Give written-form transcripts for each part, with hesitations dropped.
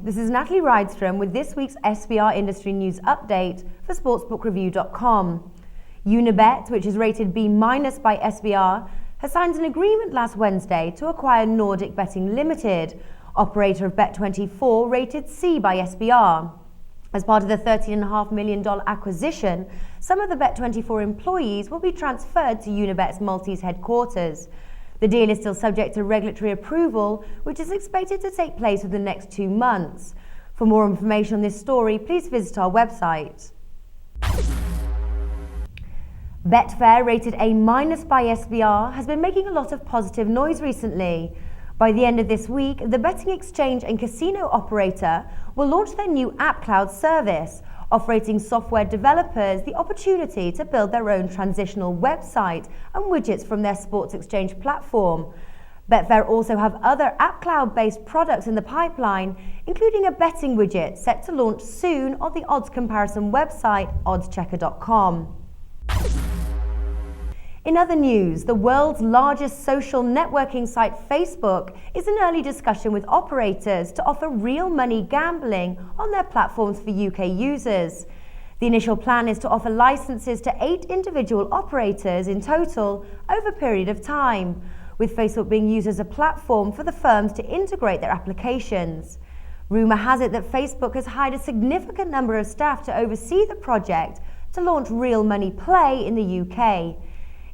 this is Natalie Rydstrom with this week's SBR Industry News Update for SportsbookReview.com. UniBet, which is rated B- by SBR, has signed an agreement last Wednesday to acquire Nordic Betting Limited, operator of Bet24, rated C by SBR. As part of the $13.5 million acquisition, some of the Bet24 employees will be transferred to UniBet's Maltese headquarters. The deal is still subject to regulatory approval, which is expected to take place within the next 2 months. For more information on this story, please visit our website. BetFair, rated A- by SBR, has been making a lot of positive noise recently. By the end of this week, the betting exchange and casino operator will launch their new app cloud service, offering software developers the opportunity to build their own transitional website and widgets from their sports exchange platform. BetFair also have other app cloud-based products in the pipeline, including a betting widget set to launch soon on the odds comparison website oddschecker.com. In other news, the world's largest social networking site, Facebook, is in early discussion with operators to offer real money gambling on their platforms for UK users. The initial plan is to offer licenses to 8 individual operators in total over a period of time, with Facebook being used as a platform for the firms to integrate their applications. Rumour has it that Facebook has hired a significant number of staff to oversee the project to launch real money play in the UK.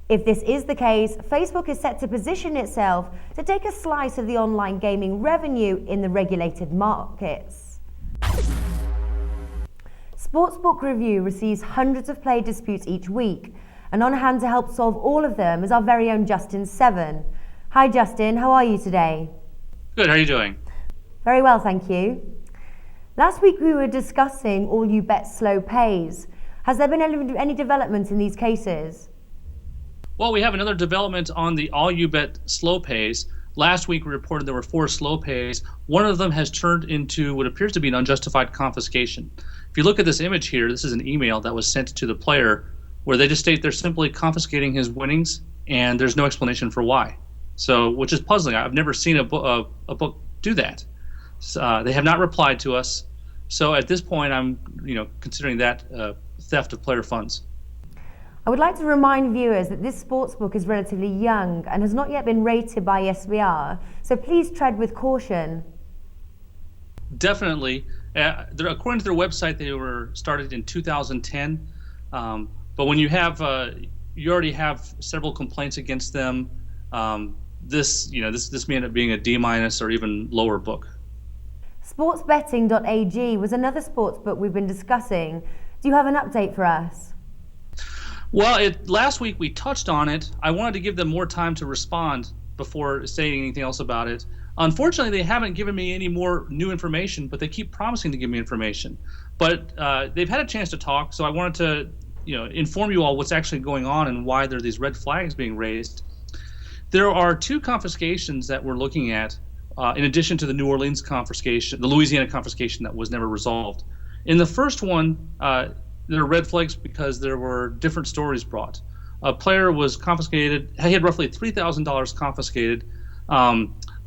If this is the case, Facebook is set to position itself to take a slice of the online gaming revenue in the regulated markets. Sportsbook Review receives hundreds of player disputes each week, and on hand to help solve all of them is our very own Justin Seven. Hi Justin, how are you today? Good, how are you doing? Very well, thank you. Last week we were discussing AllYouBet slow pays. Has there been any development in these cases? Well, we have another development on the AllYouBet slow pays. Last week we reported there were 4 slow pays. One of them has turned into what appears to be an unjustified confiscation. If you look at this image here, this is an email that was sent to the player where they just state they're simply confiscating his winnings and there's no explanation for why. So, which is puzzling. I've never seen a book do that. They have not replied to us. So at this point, I'm considering that theft of player funds. I would like to remind viewers that this sportsbook is relatively young and has not yet been rated by SBR, so please tread with caution. Definitely. According to their website, they were started in 2010, but when you have, you already have several complaints against them, this may end up being a D- or even lower book. Sportsbetting.ag was another sportsbook we've been discussing. Do you have an update for us? Well, last week we touched on it. I wanted to give them more time to respond before saying anything else about it. Unfortunately, they haven't given me any more new information, but they keep promising to give me information. But they've had a chance to talk, so I wanted to inform you all what's actually going on and why there are these red flags being raised. There are 2 confiscations that we're looking at, in addition to the New Orleans confiscation, the Louisiana confiscation that was never resolved. In the first one, there are red flags because there were different stories brought. A player was confiscated. He had roughly $3,000 confiscated.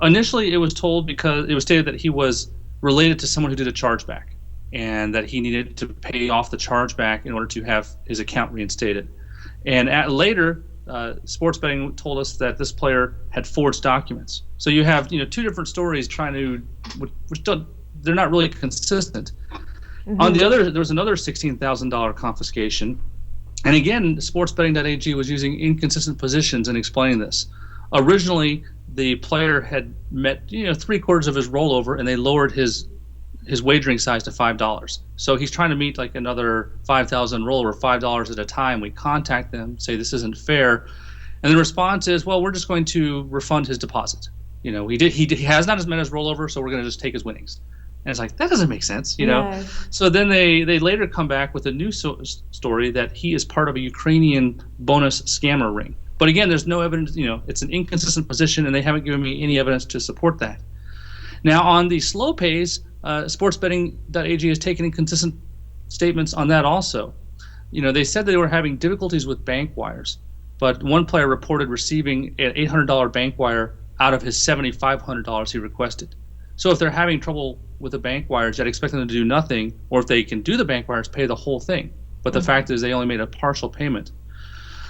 Initially, it was stated that he was related to someone who did a chargeback and that he needed to pay off the chargeback in order to have his account reinstated. And later, sports betting told us that this player had forged documents. So you have 2 different stories they're not really consistent. Mm-hmm. On the other, there was another $16,000 confiscation. And again, sportsbetting.ag was using inconsistent positions in explaining this. Originally, the player had met 3/4 of his rollover, and they lowered his wagering size to $5. So he's trying to meet like another $5,000 rollover, $5 at a time. We contact them, say this isn't fair, and the response is, well, we're just going to refund his deposit. He has not met his rollover, so we're going to just take his winnings. And it's like, that doesn't make sense, No. So then they later come back with a new story that he is part of a Ukrainian bonus scammer ring. But again, there's no evidence, it's an inconsistent position, and they haven't given me any evidence to support that. Now, on the slow pays, sportsbetting.ag has taken inconsistent statements on that also. They said they were having difficulties with bank wires, but one player reported receiving an $800 bank wire out of his $7,500 he requested. So if they're having trouble with the bank wires, I'd expect them to do nothing, or if they can do the bank wires, pay the whole thing. But the fact is they only made a partial payment.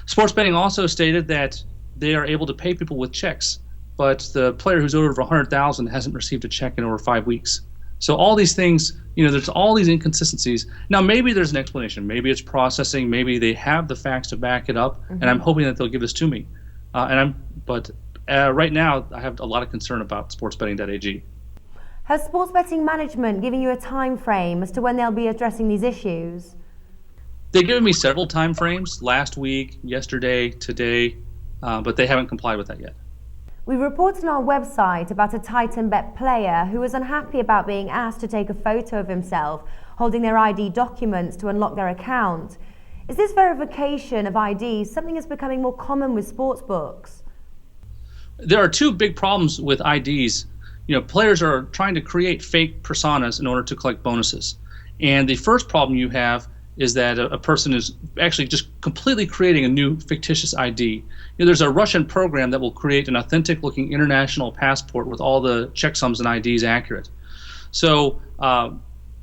Sports betting also stated that they are able to pay people with checks, but the player who's owed over $100,000 hasn't received a check in over 5 weeks. So all these things, there's all these inconsistencies. Now maybe there's an explanation. Maybe it's processing. Maybe they have the facts to back it up, and I'm hoping that they'll give this to me. But right now I have a lot of concern about sportsbetting.ag. Has sports betting management given you a time frame as to when they'll be addressing these issues? They've given me several time frames, last week, yesterday, today, but they haven't complied with that yet. We reported on our website about a TIME.Bet player who was unhappy about being asked to take a photo of himself holding their ID documents to unlock their account. Is this verification of IDs something that's becoming more common with sportsbooks? There are two big problems with IDs. Players are trying to create fake personas in order to collect bonuses. And the first problem you have is that a person is actually just completely creating a new fictitious ID. There's a Russian program that will create an authentic-looking international passport with all the checksums and IDs accurate. So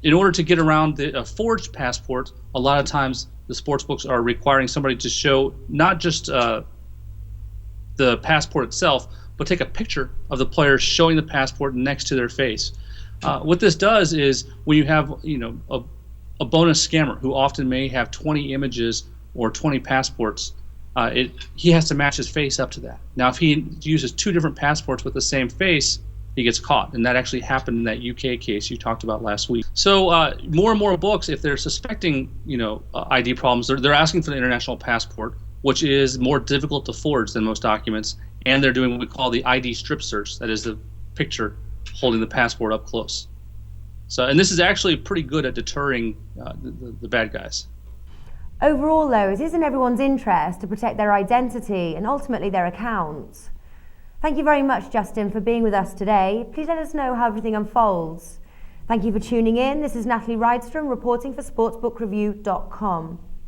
in order to get around a forged passport, a lot of times the sportsbooks are requiring somebody to show not just the passport itself, but take a picture of the player showing the passport next to their face. What this does is when you have a bonus scammer who often may have 20 images or 20 passports, he has to match his face up to that. Now, if he uses 2 different passports with the same face, he gets caught, and that actually happened in that UK case you talked about last week. So more and more books, if they're suspecting ID problems, they're asking for the international passport, which is more difficult to forge than most documents, and they're doing what we call the ID strip search, that is the picture holding the passport up close. So, and this is actually pretty good at deterring the bad guys. Overall, though, it is in everyone's interest to protect their identity and ultimately their accounts. Thank you very much, Justin, for being with us today. Please let us know how everything unfolds. Thank you for tuning in. This is Natalie Rydstrom reporting for SportsbookReview.com.